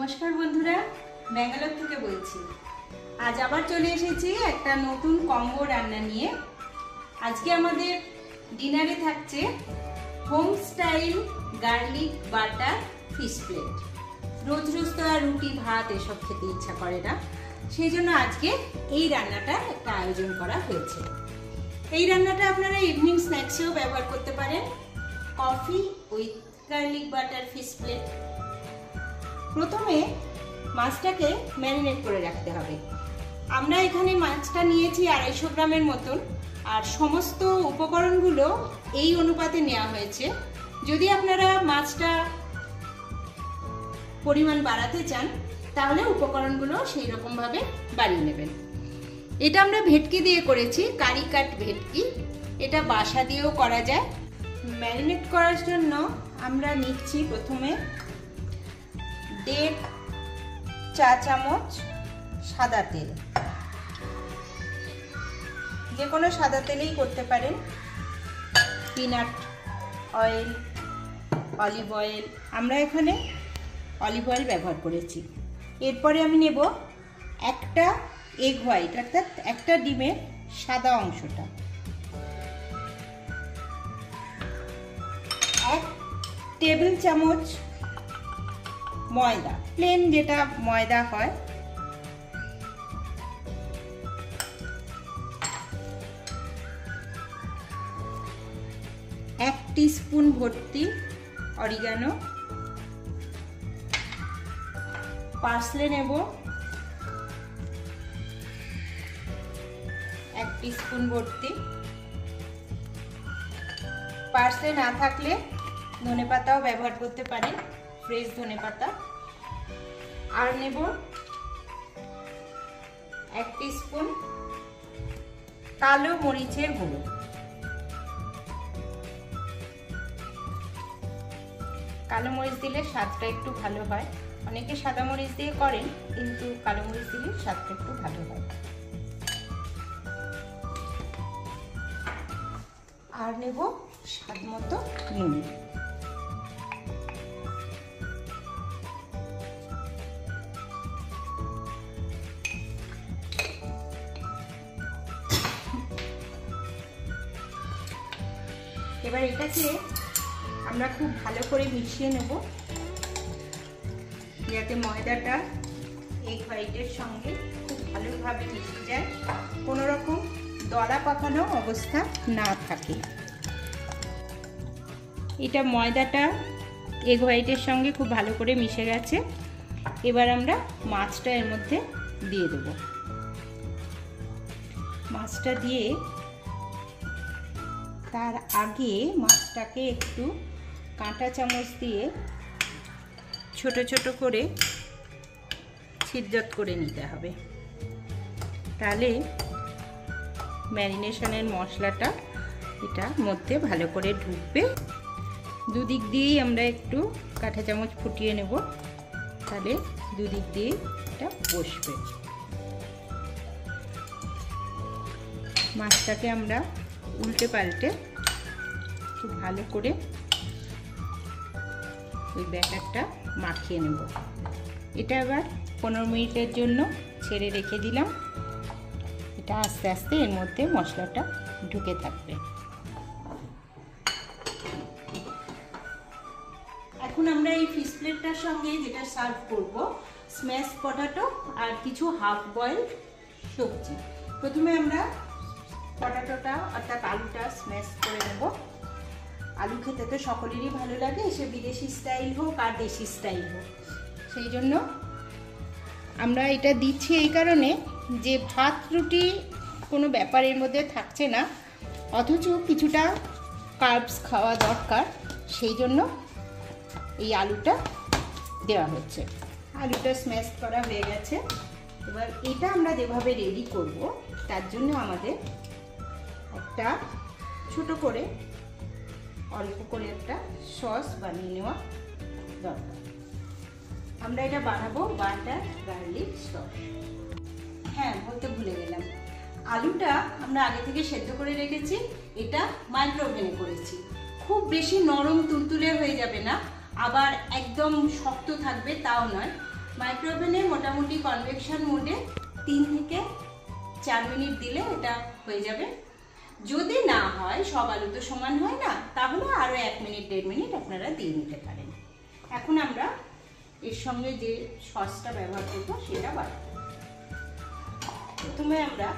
নমস্কার বন্ধুরা, ব্যাঙ্গালোর থেকে বলছি। আজ আবার চলে এসেছি একটা নতুন কম্বো রান্না নিয়ে। আজকে আমাদের ডিনারে থাকছে home style garlic butter fish plate. রোজ রোজ তো আর রুটি ভাত এসব খেতে ইচ্ছা করে না, সেই জন্য আজকে এই রান্নাটা একটা আয়োজন করা হয়েছে। এই রান্নাটা আপনারা ইভিনিং স্ন্যাক্সেও ব্যবহার করতে পারেন। Coffee with garlic butter fish plate. প্রথমে মাছটাকে ম্যারিনেট করে রাখতে হবে। আমরা এখানে মাছটা নিয়েছি 250 গ্রামের মতন, আর সমস্ত উপকরণগুলো এই অনুপাতে নেওয়া হয়েছে। যদি আপনারা মাছটা পরিমাণ বাড়াতে চান তাহলে উপকরণগুলো সেই রকমভাবে বাড়িয়ে নেবেন। এটা আমরা ভেটকি দিয়ে করেছি, কারি কাট ভেটকি। এটা বাসা দিয়েও করা যায়। ম্যারিনেট করার জন্য আমরা নিচ্ছি প্রথমে 1.5 চা চামচ সাদা তেল। যে কোনো সাদা তেলেই করতে পারেন। পিনাট অয়েল, অলিভ অয়েল, আমরা এখানে অলিভ অয়েল ব্যবহার করেছি। এরপরে আমি নেব একটা এগ হোয়াইট, অর্থাৎ একটা ডিমের সাদা অংশটা। 1 টেবিল চামচ ময়দা, প্লেন যেটা ময়দা হয়। 1 টিস্পুন ভর্তি অরিগানো। পার্সলে নেব 1 টিস্পুন ভর্তি। পার্সলে না থাকলে ধনেপাতাও ব্যবহার করতে পারেন, ফ্রেশ ধনেপাতা। আর নেব 1 টিস্পুন কালো মরিচের গুঁড়ো। কালো মরিচ দিলে স্বাদটা একটু ভালো হয়। অনেকে সাদা মরিচ দিয়ে করেন, কিন্তু কালো মরিচ দিলে স্বাদটা একটু ভালো হয়। আর নেব স্বাদ মতো নুন। এবার এটাকে আমরা খুব ভালো করে মিশিয়ে নেব, যাতে ময়দাটা এগ হোয়াইটের সঙ্গে খুব ভালোভাবে মিশে যায়, কোনো রকম দলা পাকানো অবস্থা না থাকে। এটা ময়দাটা এগ হোয়াইটের সঙ্গে খুব ভালো করে মিশে গেছে। এবার আমরা মাছটা এর মধ্যে দিয়ে দেব। মাছটা দিয়ে তার আগে মাছটাকে একটু কাঁটা চামচ দিয়ে ছোট ছোট করে ছিদ্রত করে নিতে হবে, তাহলে ম্যারিনেশনের মশলাটা এটার মধ্যে ভালো করে ঢুকবে। দুদিক দিয়েই আমরা একটু কাঁটা চামচ ফুটিয়ে নেব, তাহলে দুদিক দিয়ে এটা বসবে। মাছটাকে আমরা উল্টে পাল্টে খুব ভালো করে ওই ব্যাটারটা মাখিয়ে নেব। এটা আবার 15 মিনিটের জন্য ছেড়ে রেখে দিলাম। এটা আস্তে আস্তে এর মধ্যে মশলাটা ঢুকে থাকবে। এখন আমরা এই ফিশ প্লেটটার সঙ্গে যেটা সার্ভ করব, স্ম্যাশ পটাটো আর কিছু হাফ বয়েল সবজি। প্রথমে আমরা পটাটোটা অর্থাৎ আলুটা স্ম্যাশ করে নেব। আলু খেতে তো সকলেরই ভালো লাগে, সে বিদেশি স্টাইল হোক আর দেশি স্টাইল হোক। সেই জন্য আমরা এটা দিচ্ছি এই কারণে যে ভাত রুটি কোনো ব্যাপারের মধ্যে থাকছে না, অথচ কিছুটা কার্বস খাওয়া দরকার, সেই জন্য এই আলুটা দেওয়া হচ্ছে। আলুটা স্ম্যাশ করা হয়ে গেছে। এবার এটা আমরা যেভাবে রেডি করব, তার জন্য আমাদের একটা ছোট করে অল্প করে একটা সস বানিয়ে নেওয়া দরকার। আমরা এটা বানাবো বাটার গার্লিক সস। হ্যাঁ, বলতে ভুলে গেলাম, আলুটা আমরা আগে থেকে সেদ্ধ করে রেখেছি। এটা মাইক্রো ওভেনে করেছি। খুব বেশি নরম তুলতুলে হয়ে যাবে না, আবার একদম শক্ত থাকবে তাও নয়। মাইক্রো ওভেনে মোটামুটি কনভেকশন মোডে 3 থেকে 4 মিনিট দিলে এটা হয়ে যাবে। যদি না হয়, সব আলু তো সমান হয় না, তাহলে আরও 1 মিনিট 1.5 মিনিট আপনারা দিয়ে নিতে পারেন। এখন আমরা এর সঙ্গে যে সসটা ব্যবহার করব সেটা বানাবো। প্রথমে আমরা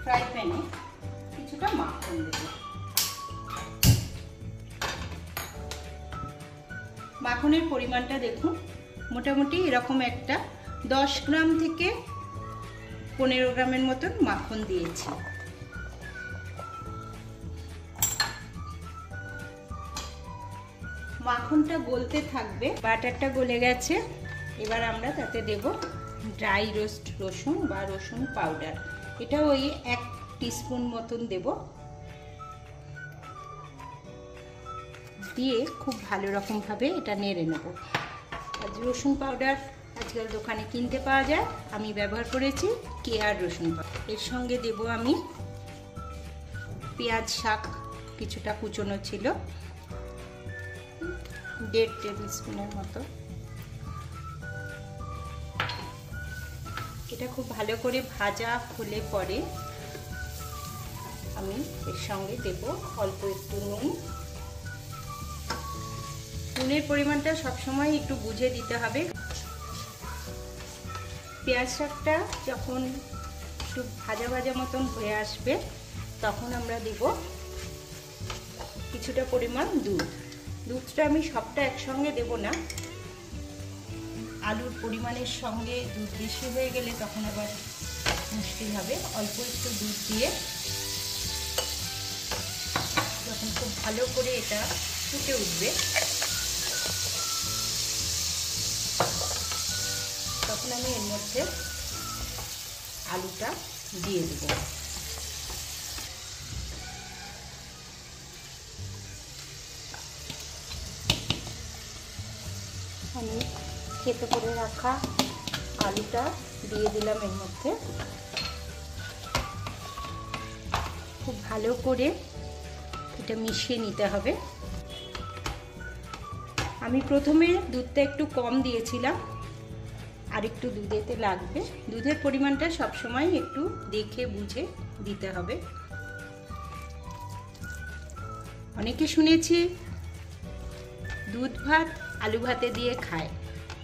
ফ্রাই প্যানে কিছুটা মাখন দেব। মাখনের পরিমাণটা দেখুন, মোটামুটি এরকম একটা 10 গ্রাম থেকে 15 গ্রামের মতন মাখন দিয়েছি। মাখনটা গলতে থাকবে, বাটারটা গলে গেছে। এবার আমরা তাতে দেব ড্রাই রোস্ট রসুন বা রসুন পাউডার, এটা ওই 1 টিস্পুন মতন দেব। দিয়ে খুব ভালো রকম ভাবে এটা নেড়ে নেব। আজ রসুন পাউডার আজকাল দোকানে কিনতে পাওয়া যায়, আমি ব্যবহার করেছি কেয়ার রসুন পাউডার। এর সঙ্গে দেব আমি পেঁয়াজ শাক, কিছুটা কুচনো ছিল, 1.5 টেবিল স্পুনের মতো। এটা খুব ভালো করে ভাজা হলে পরে আমি এর সঙ্গে দেব অল্প একটু নুন। নুনের পরিমাণটা সবসময় একটু বুঝে দিতে হবে। পেঁয়াজ শাকটা যখন একটু ভাজা ভাজা মতন হয়ে আসবে, তখন আমরা দেব কিছুটা পরিমাণ দুধ। দুধটা আমি সবটা একসঙ্গে দেব না, আলুর পরিমাণের সঙ্গে দুধ বেশি হয়ে গেলে তখন আবার মুশকিল হবে। অল্প একটু দুধ দিয়ে যখন খুব ভালো করে এটা ফুটে উঠবে, তখন আমি এর মধ্যে আলুটা দিয়ে দেব। আমি কেটে করে রাখা আলুটা দিয়ে দিলাম এর মধ্যে। খুব ভালো করে এটা মিশিয়ে নিতে হবে। আমি প্রথমে দুধটা একটু কম দিয়েছিলাম, আর একটু দুধেতে লাগবে। দুধের পরিমাণটা সবসময় একটু দেখে বুঝে দিতে হবে। অনেকে শুনেছি দুধ ভাত আলু ভাতে দিয়ে খায়,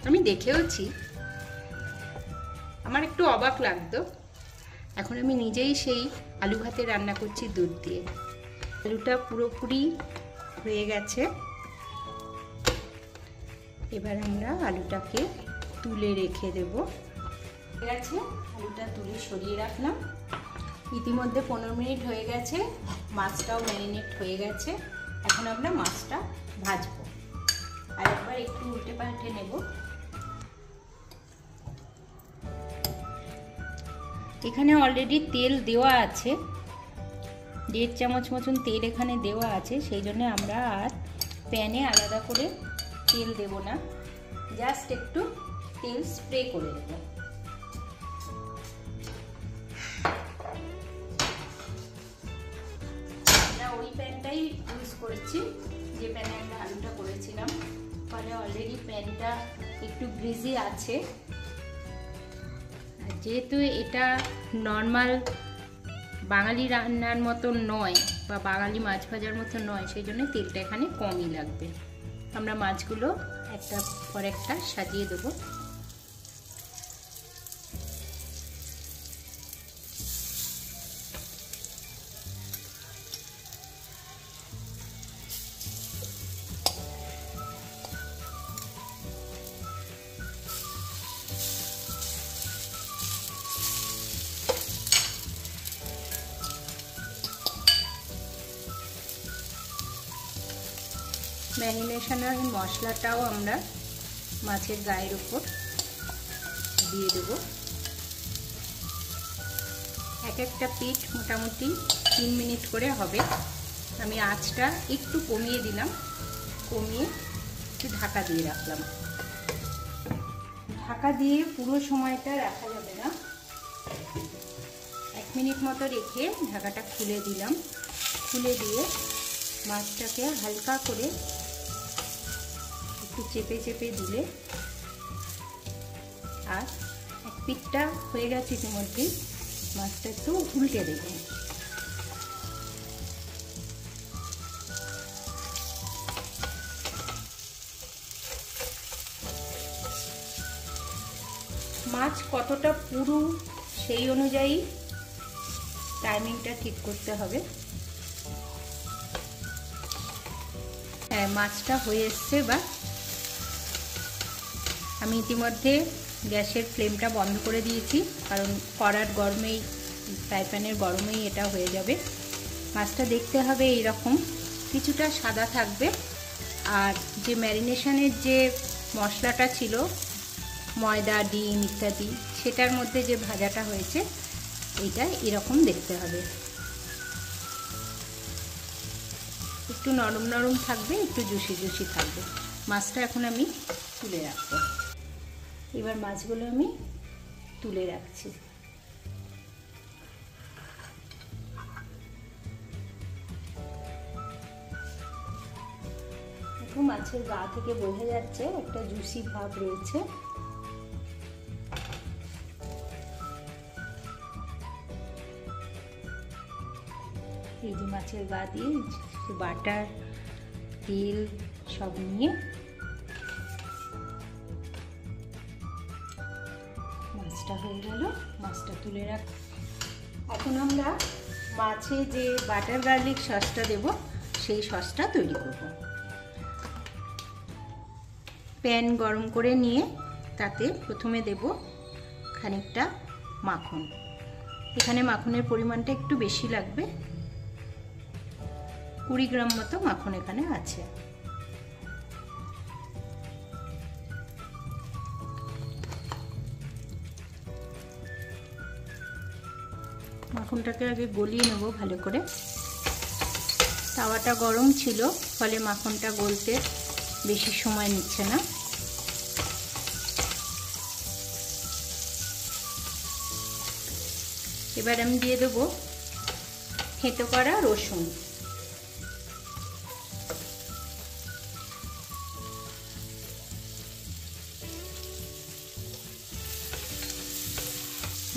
আমি দেখেওছি, আমার একটু অবাক লাগতো। এখন আমি নিজেই সেই আলু ভাতে রান্না করছি দুধ দিয়ে। আলুটা পুরোপুরি হয়ে গেছে। এবার আমরা আলুটাকে তুলে রেখে দেব। হয়ে গেছে, আলুটা তুলে সরিয়ে রাখলাম। ইতিমধ্যে 15 মিনিট হয়ে গেছে, মাছটাও ম্যারিনেট হয়ে গেছে। এখন আমরা মাছটা ভাজবো। আর একবার একটু উল্টে পাল্টে নেব। এখানে অলরেডি তেল দেওয়া আছে, 1.5 চামচ মতন তেল এখানে দেওয়া আছে, সেই জন্য আমরা আর প্যানে আলাদা করে তেল দেব না, জাস্ট একটু তেল স্প্রে করে দেব। আমরা ওই প্যানটাই ইউজ করেছি যে প্যানে আমরা আলুটা করেছিলাম, ফলে অলরেডি প্যানটা একটু গ্রিজি আছে। যেহেতু এটা নর্মাল বাঙালি রান্নার মতো নয় বা বাঙালি মাছ ভাজার মতো নয়, সেই জন্য তেলটা এখানে কমই লাগবে। আমরা মাছগুলো একটার পর একটা সাজিয়ে দেবো। ম্যারিনেশনের মশলাটাও আমরা মাছের গায়ের উপর দিয়ে দেব। এক একটা পিঠ মোটামুটি 3 মিনিট করে হবে। আমি আঁচটা একটু কমিয়ে দিলাম, কমিয়ে একটু ঢাকা দিয়ে রাখলাম। ঢাকা দিয়ে পুরো সময়টা রাখা যাবে না, 1 মিনিট মতো রেখে ঢাকাটা খুলে দিলাম। খুলে দিয়ে মাছটাকে হালকা করে একটু চেপে চেপে দিলে আর এক পিঠটা হয়ে গেছে ইতিমধ্যেই, মাছটা একটু উল্টে দেব। মাছ কতটা পুরো সেই অনুযায়ী টাইমিংটা ঠিক করতে হবে। হ্যাঁ, মাছটা হয়ে এসছে। বা আমি ইতিমধ্যে গ্যাসের ফ্লেমটা বন্ধ করে দিয়েছি, কারণ কড়ার গরমেই, ফ্রাই প্যানের গরমেই এটা হয়ে যাবে। মাছটা দেখতে হবে এইরকম, কিছুটা সাদা থাকবে। আর যে ম্যারিনেশনের যে মশলাটা ছিল, ময়দা, ডিম ইত্যাদি, সেটার মধ্যে যে ভাজাটা হয়েছে, এইটা এরকম দেখতে হবে। একটু নরম নরম থাকবে, একটু জুসি জুসি থাকবে। মাছটা এখন আমি তুলে রাখবো। এবার মাছগুলো আমি তুলে রাখছি। একটু মাছের গা থেকে বোঝা যাচ্ছে একটা জুসি ভাব রয়েছে। এই যে মাছের গা দিয়ে বাটার, তেল সব নিয়ে মাছটা হয়ে গেল। মাছটা তুলে রাখ। এখন আমরা মাছে যে বাটার গার্লিক সসটা দেব, সেই সসটা তৈরি করব। প্যান গরম করে নিয়ে তাতে প্রথমে দেব খানিকটা মাখন। এখানে মাখনের পরিমাণটা একটু বেশি লাগবে, 20 গ্রাম মতো মাখন এখানে আছে। মাখনটাকে আগে গলিয়ে নেব ভালো করে। তাওয়াটা গরম ছিল, ফলে মাখনটা গলতে বেশি সময় নিচ্ছে না। এবার আমি দিয়ে দেবো থেঁতো করা রসুন।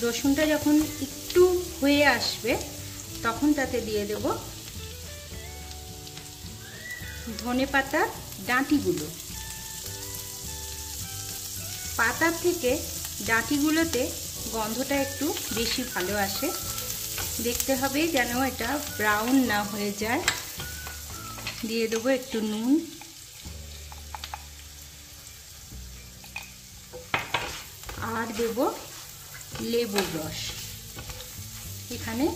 রসুনটা যখন একটু হয়ে আসবে, তখন তাতে দিয়ে দেব ধনেপাতার ডাঁটিগুলো। পাতার থেকে ডাঁটিগুলোতে গন্ধটা একটু বেশি ভালো আসে। দেখতে হবে যেন এটা ব্রাউন না হয়ে যায়। দিয়ে দেবো একটু নুন, আর দেব লেবুর রস। এখানে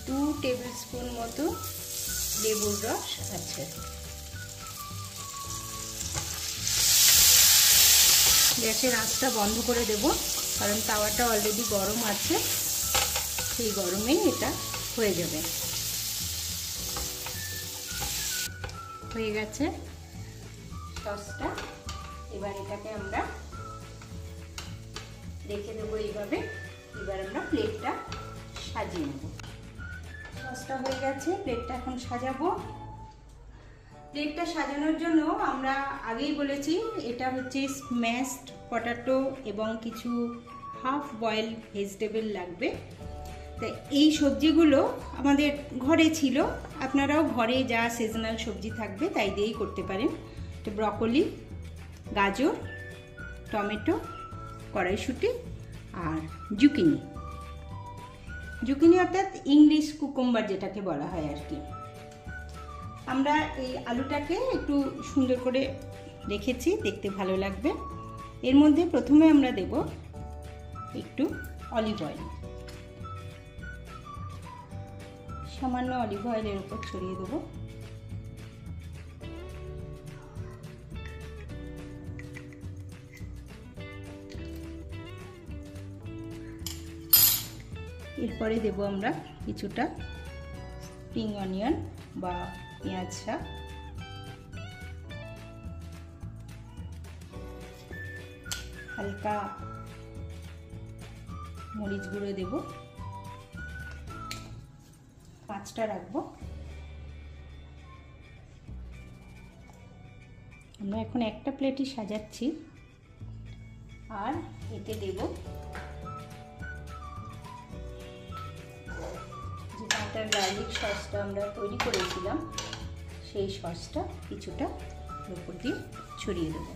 2 টেবিল স্পুন মতো লেবুর রস আছে। গ্যাসের আঁচটা বন্ধ করে দেব, কারণ তাওয়াটা অলরেডি গরম আছে, সেই গরমেই এটা হয়ে যাবে। হয়ে গেছে সসটা। এবার এটাকে আমরা রেখে দেবো এইভাবে। এবার আমরা প্লেটটা সাজিয়ে নেব। সসটা হয়ে গেছে, প্লেটটা এখন সাজাবো। প্লেটটা সাজানোর জন্য আমরা আগেই বলেছি, এটা হচ্ছে স্ম্যাশড পটাটো এবং কিছু হাফ বয়েল ভেজিটেবল লাগবে। তাই এই সবজিগুলো আমাদের ঘরে ছিল, আপনারাও ঘরে যা সিজনাল সবজি থাকবে তাই দিয়েই করতে পারেন। তো ব্রকলি, গাজর, টমেটো, কড়াইশুঁটি আর জুকিনি। জুকিনি অর্থাৎ ইংলিশ কুকুম্বার যেটাকে বলা হয় আর কি। আমরা এই আলুটাকে একটু সুন্দর করে রেখেছি, দেখতে ভালো লাগবে। এর মধ্যে প্রথমে আমরা দেব একটু অলিভ অয়েল। সামান্য অলিভ অয়েলের উপর ছড়িয়ে দেবো। এরপরে দেব আমরা কিছুটা স্প্রিং অনিয়ন বা পেঁয়াজ শাক, হালকা মরিচ গুঁড়ো দেব। 5টা রাখবো। আমরা এখন একটা প্লেটই সাজাচ্ছি। আর এতে দেব যে বাটার গার্লিক সসটা আমরা তৈরি করেছিলাম, সেই সসটা কিছুটা উপর দিয়ে ছড়িয়ে দেবো।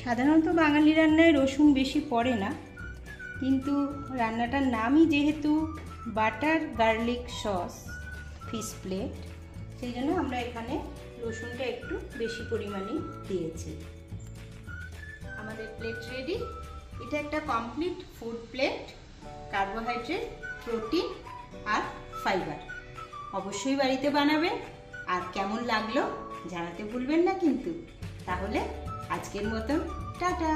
সাধারণত বাঙালি রান্নায় রসুন বেশি পড়ে না, কিন্তু রান্নাটার নামই যেহেতু butter garlic sauce fish plate, সেই জন্য আমরা এখানে রসুনটা একটু বেশি পরিমাণে দিয়েছি। আমাদের প্লেট রেডি। এটা একটা complete food plate, carbohydrate, protein আর ফাইবার। অবশ্যই বাড়িতে বানাবেন, আর কেমন লাগলো জানাতে ভুলবেন না কিন্তু। তাহলে আজকের মতন টাটা।